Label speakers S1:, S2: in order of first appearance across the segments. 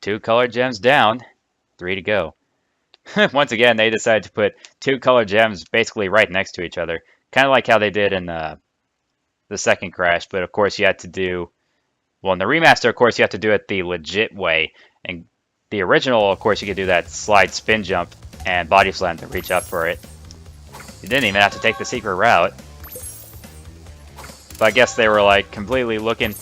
S1: 2 color gems down, 3 to go. Once again, they decided to put 2 color gems basically right next to each other. Kind of like how they did in the second Crash, but of course you had to do, well, in the remaster, of course, you have to do it the legit way. And the original, of course, you could do that slide spin jump and body slam to reach up for it. You didn't even have to take the secret route. But I guess they were like completely looking,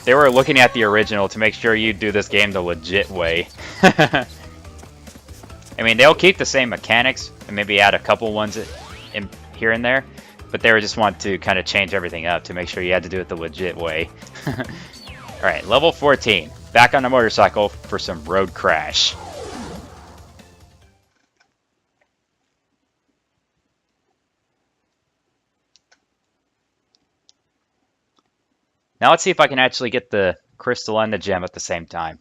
S1: they were looking at the original to make sure you do this game the legit way. I mean, they'll keep the same mechanics and maybe add a couple ones in here and there, but they were just want to kind of change everything up to make sure you had to do it the legit way. Alright, level 14. Back on the motorcycle for some road crash. Now let's see if I can actually get the crystal and the gem at the same time.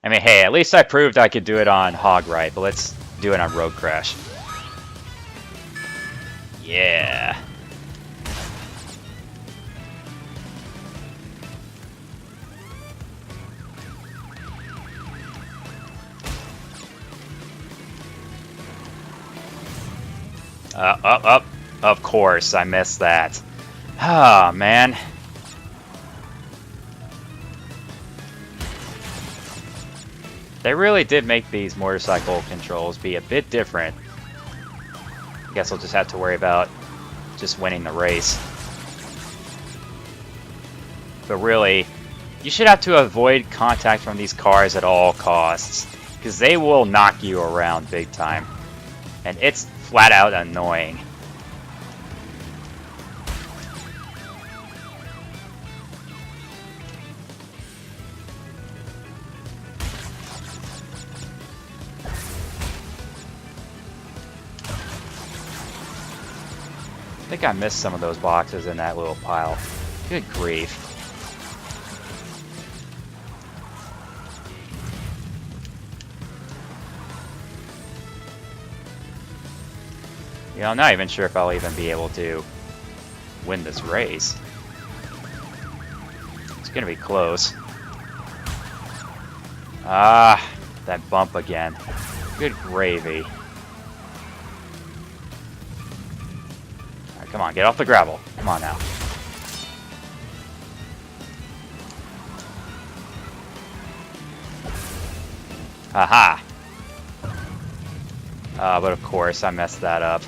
S1: I mean, hey, at least I proved I could do it on Hog Ride, but let's do it on Road Crash. Yeah. Up. Of course, I missed that. Ah, man. They really did make these motorcycle controls be a bit different. I guess I'll just have to worry about just winning the race. But really, you should have to avoid contact from these cars at all costs, because they will knock you around big time. And it's flat out annoying. I think I missed some of those boxes in that little pile. Good grief. You know, I'm not even sure if I'll even be able to win this race. It's gonna be close. Ah, that bump again. Good gravy. Come on, get off the gravel. Come on now. Haha. But of course, I messed that up.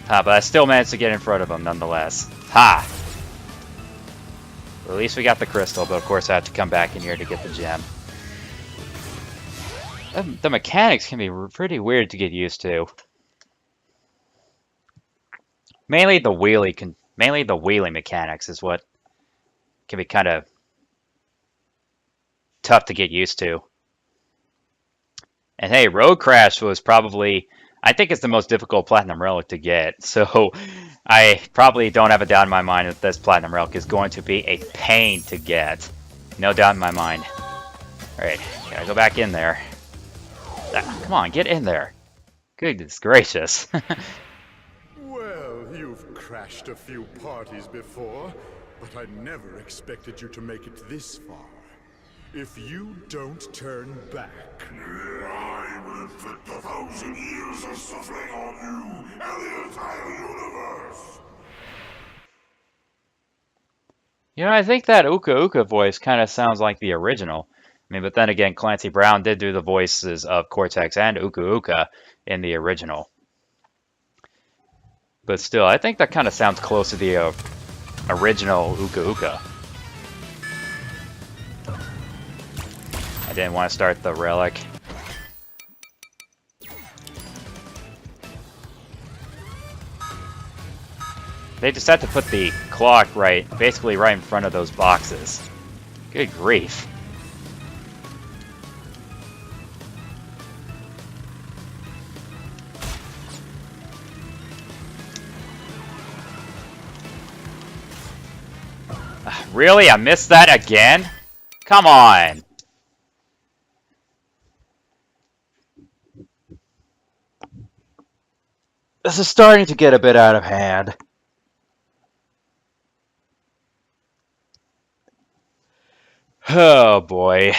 S1: But I still managed to get in front of him nonetheless. Ha! Well, at least we got the crystal, but of course I have to come back in here to get the gem. The mechanics can be pretty weird to get used to. Mainly the wheelie mechanics is what can be kind of tough to get used to. And hey, Road Crash was probably, I think it's the most difficult Platinum Relic to get. So I probably don't have a doubt in my mind that this Platinum Relic is going to be a pain to get. No doubt in my mind. Alright, gotta go back in there. Come on, get in there. Goodness gracious.
S2: Well, you've crashed a few parties before, but I never expected you to make it this far. If you don't turn back, I will inflict 1,000 years of suffering on you and the entire universe!
S1: You know, I think that Uka Uka voice kind of sounds like the original. I mean, but then again, Clancy Brown did do the voices of Cortex and Uka Uka in the original. But still, I think that kind of sounds close to the original Uka Uka. I didn't want to start the relic. They just had to put the clock basically right in front of those boxes. Good grief. Really? I missed that again? Come on! This is starting to get a bit out of hand. Oh boy.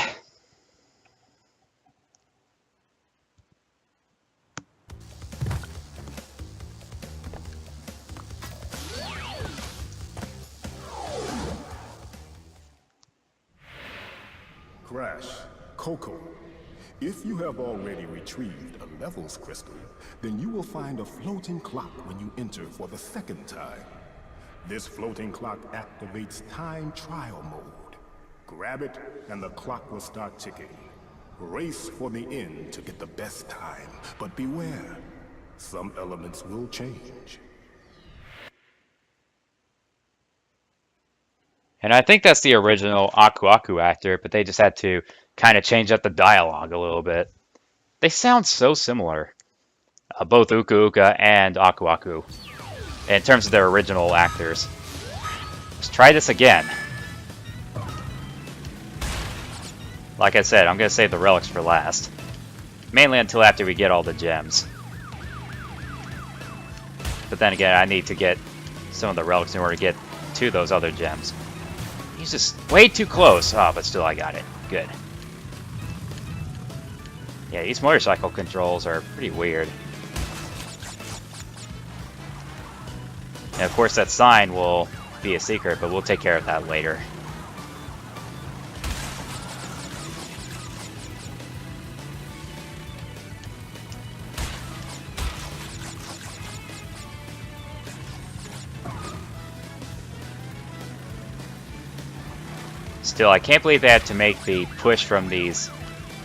S2: Crash, Coco. If you have already retrieved a levels crystal, then you will find a floating clock when you enter for the second time. This floating clock activates time trial mode. Grab it, and the clock will start ticking. Race for the end to get the best time, but beware, some elements will change.
S1: And I think that's the original Aku Aku actor, but they just had to kind of change up the dialogue a little bit. They sound so similar, both Uka Uka and Aku Aku, in terms of their original actors. Let's try this again. Like I said, I'm going to save the relics for last. Mainly until after we get all the gems. But then again, I need to get some of the relics in order to get to those other gems. He's just way too close. Oh, but still I got it. Good. Yeah, these motorcycle controls are pretty weird. And of course that sign will be a secret, but we'll take care of that later. Still, I can't believe they had to make the push from these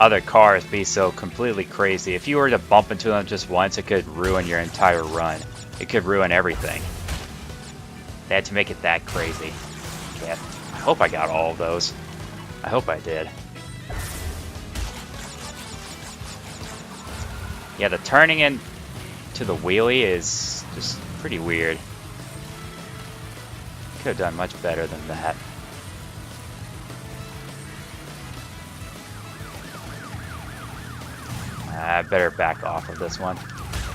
S1: other cars be so completely crazy. If you were to bump into them just once, it could ruin your entire run. It could ruin everything. They had to make it that crazy. Yeah, I hope I got all of those. I hope I did. Yeah, the turning into the wheelie is just pretty weird. Could have done much better than that. I better back off of this one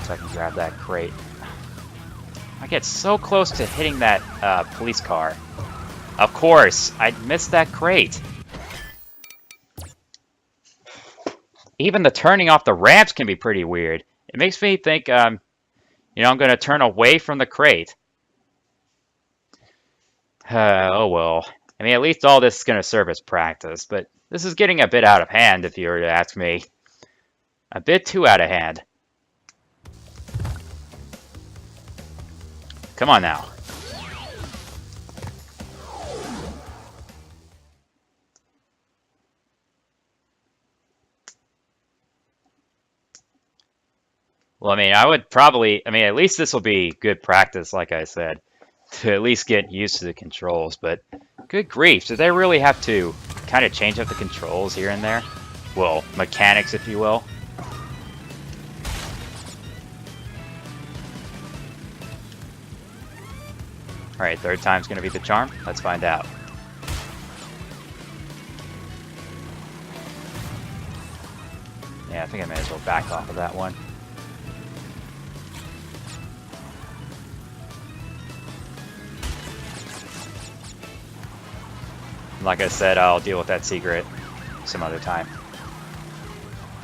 S1: so I can grab that crate. I get so close to hitting that police car. Of course, I missed that crate. Even the turning off the ramps can be pretty weird. It makes me think, I'm going to turn away from the crate. Oh well. I mean, at least all this is going to serve as practice, but this is getting a bit out of hand if you were to ask me. A bit too out of hand. Come on now. Well, I mean, at least this will be good practice, like I said, to at least get used to the controls, but good grief, did they really have to kind of change up the controls here and there? Well, mechanics, if you will. Alright, third time's gonna be the charm. Let's find out. Yeah, I think I may as well back off of that one. Like I said, I'll deal with that secret some other time.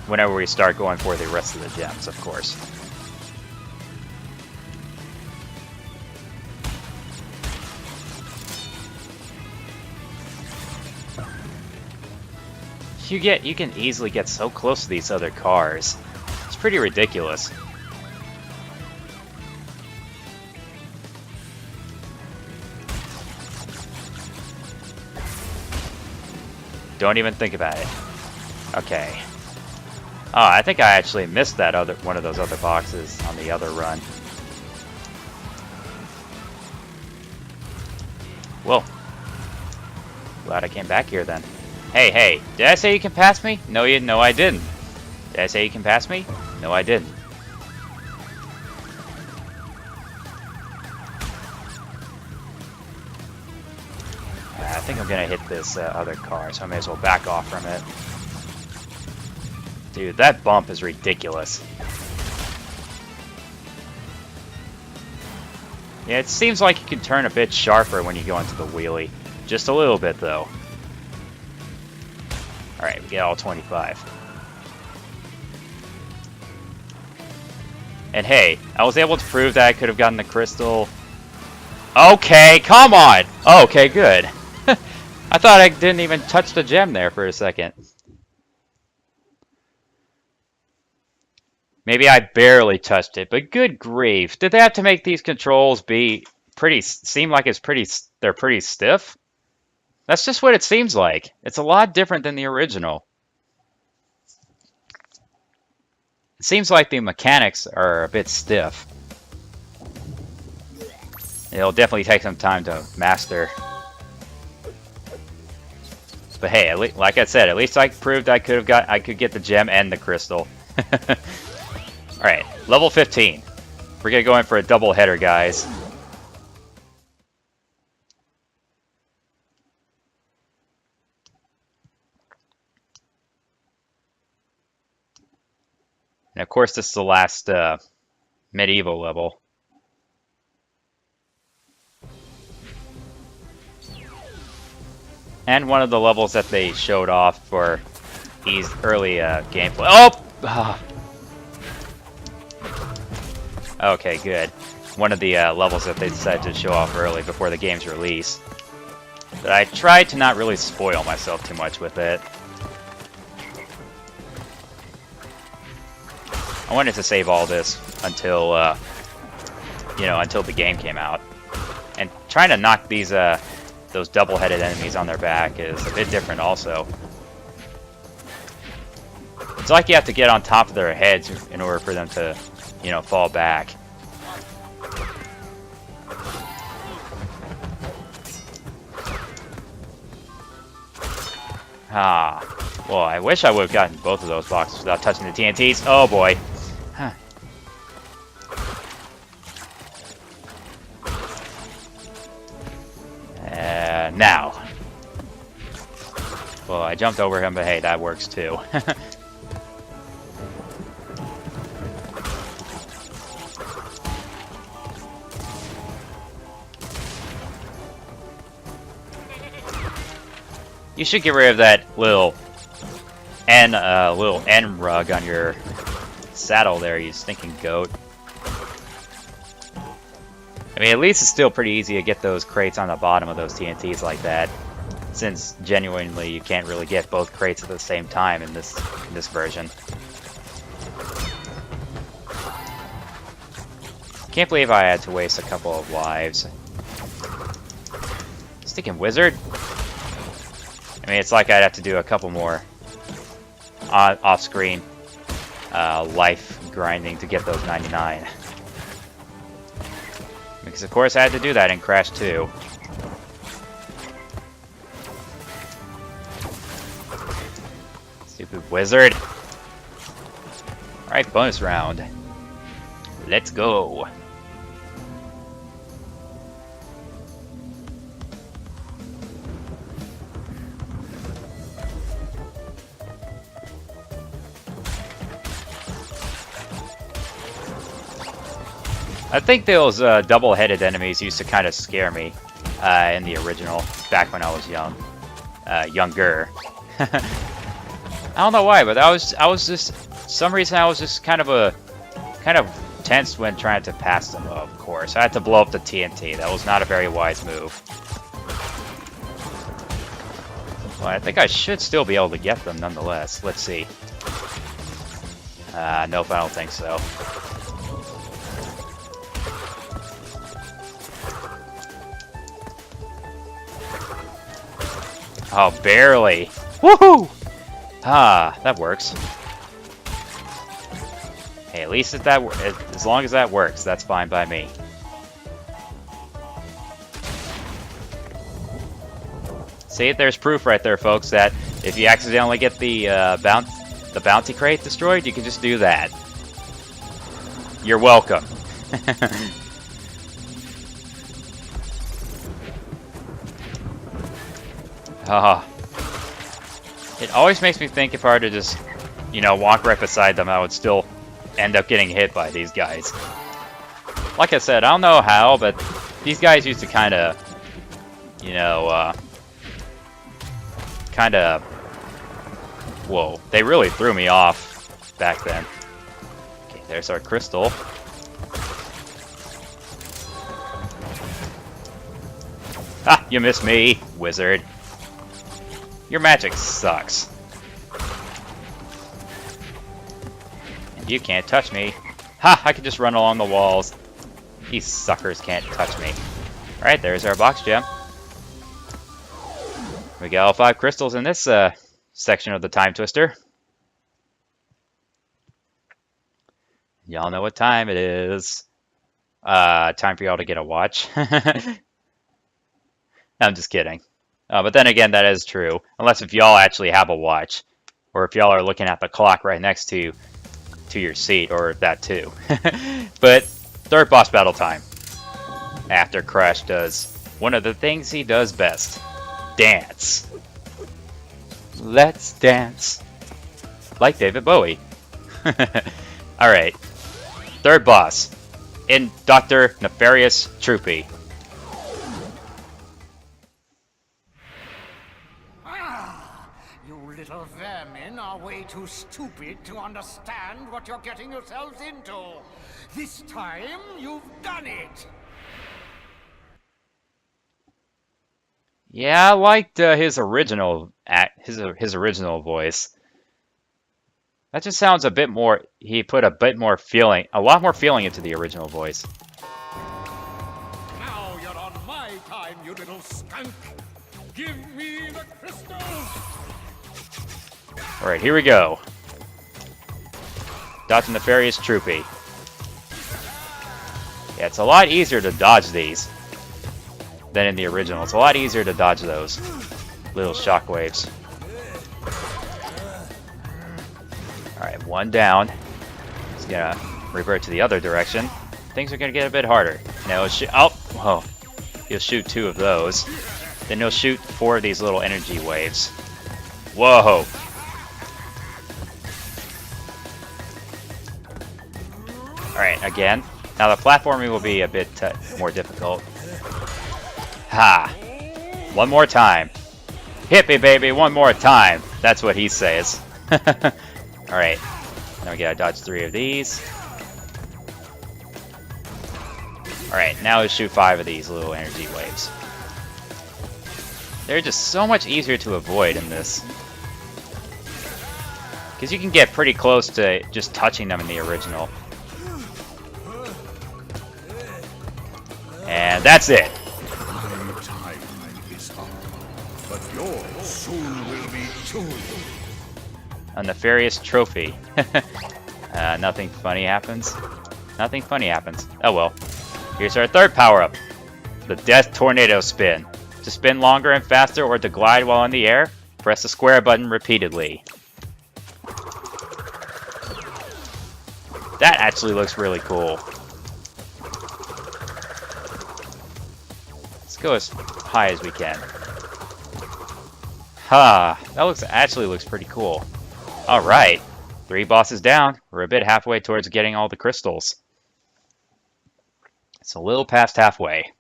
S1: Whenever we start going for the rest of the gems, of course. You can easily get so close to these other cars. It's pretty ridiculous. Don't even think about it. Okay. Oh, I think I actually missed that one of those other boxes on the other run. Well, glad I came back here then. Hey, did I say you can pass me? No, I didn't. Did I say you can pass me? No, I didn't. I think I'm gonna hit this other car, so I may as well back off from it. Dude, that bump is ridiculous. Yeah, it seems like you can turn a bit sharper when you go into the wheelie. Just a little bit, though. Alright, we get all 25. And hey, I was able to prove that I could have gotten the crystal. Okay, come on! Okay, good. I thought I didn't even touch the gem there for a second. Maybe I barely touched it, but good grief. Did they have to make these controls be seem like they're pretty stiff? That's just what it seems like. It's a lot different than the original. It seems like the mechanics are a bit stiff. It'll definitely take some time to master. But hey, like I said, at least I proved I could get the gem and the crystal. All right, level 15. We're gonna go in for a double header, guys. And of course, this is the last medieval level. And one of the levels that they showed off for these early gameplay. Oh! Okay, good. One of the levels that they decided to show off early before the game's release. But I tried to not really spoil myself too much with it. I wanted to save all this until, until the game came out. And trying to knock these, those double-headed enemies on their back is a bit different also. It's like you have to get on top of their heads in order for them to, fall back. Well, I wish I would have gotten both of those boxes without touching the TNTs. Oh boy. Huh. Now. Well, I jumped over him, but hey, that works too. You should get rid of that little N rug on your saddle there, you stinking goat. I mean, at least it's still pretty easy to get those crates on the bottom of those TNTs like that, since genuinely you can't really get both crates at the same time in this version. Can't believe I had to waste a couple of lives. Stinking wizard. I mean, it's like I'd have to do a couple more off-screen life grinding to get those 99. Because of course I had to do that in Crash 2. Stupid wizard. Alright, bonus round. Let's go. I think those double-headed enemies used to kind of scare me in the original, back when I was younger. I don't know why, but I was just, for some reason I was just kind of tense when trying to pass them. Of course, I had to blow up the TNT. That was not a very wise move. Well, I think I should still be able to get them nonetheless. Let's see. Nope, I don't think so. Oh, barely. Woohoo! That works. Hey, at least as long as that works, that's fine by me. See, there's proof right there, folks, that if you accidentally get the bounty crate destroyed, you can just do that. You're welcome. It always makes me think if I were to just, walk right beside them, I would still end up getting hit by these guys. Like I said, I don't know how, but these guys used to kind of Whoa, they really threw me off back then. Okay, there's our crystal. Ah, you missed me, wizard. Your magic sucks. And you can't touch me. Ha! I can just run along the walls. These suckers can't touch me. Alright, there's our box gem. We got all 5 crystals in this section of the Time Twister. Y'all know what time it is. Time for y'all to get a watch. I'm just kidding. But then again, that is true. Unless if y'all actually have a watch. Or if y'all are looking at the clock right next to your seat, or that too. But third boss battle time. After Crash does one of the things he does best. Dance. Let's dance. Like David Bowie. Alright. Third boss. In Dr. Nefarious Tropy.
S3: You little vermin are way too stupid to understand what you're getting yourselves into. This time, you've done it.
S1: Yeah, I liked his original his original voice. That just sounds a bit more. He put a lot more feeling into the original voice.
S3: Now you're on my time, you little skunk. Give me the crystals.
S1: All right, here we go. Dr. Nefarious Tropy. Yeah, it's a lot easier to dodge these than in the original. It's a lot easier to dodge those little shockwaves. Alright, one down. He's gonna revert to the other direction. Things are gonna get a bit harder. Now he'll shoot. Oh! Whoa. He'll shoot 2 of those. Then he'll shoot 4 of these little energy waves. Whoa! Alright, again. Now the platforming will be a bit more difficult. Ha! One more time. Hit me, baby, one more time. That's what he says. Alright. Now we gotta dodge 3 of these. Alright, now let's shoot 5 of these little energy waves. They're just so much easier to avoid in this. Because you can get pretty close to just touching them in the original. And that's it.
S2: My time is up, but yours soon will be too.
S1: A nefarious trophy. Nothing funny happens. Nothing funny happens. Oh well. Here's our third power-up. The Death Tornado Spin. To spin longer and faster or to glide while in the air, press the square button repeatedly. That actually looks really cool. Let's go as high as we can. Ha! That actually looks pretty cool. Alright. 3 bosses down. We're a bit halfway towards getting all the crystals. It's a little past halfway.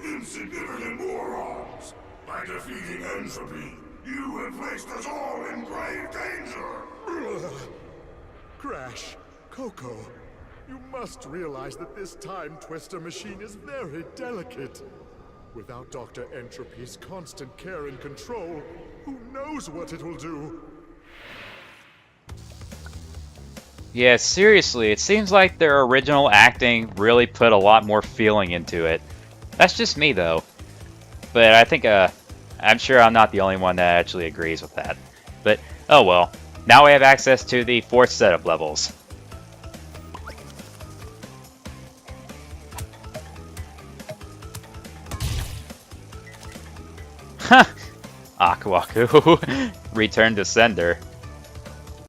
S4: Insignificant morons! By defeating Entropy, you have placed us all in grave danger!
S2: Crash, Coco, you must realize that this time twister machine is very delicate. Without Dr. Entropy's constant care and control, who knows what it will do?
S1: Yeah, seriously, it seems like their original acting really put a lot more feeling into it. That's just me, though. But I think, I'm sure I'm not the only one that actually agrees with that. But, oh well. Now we have access to the 4th set of levels. Huh! Aquaku. Return to sender.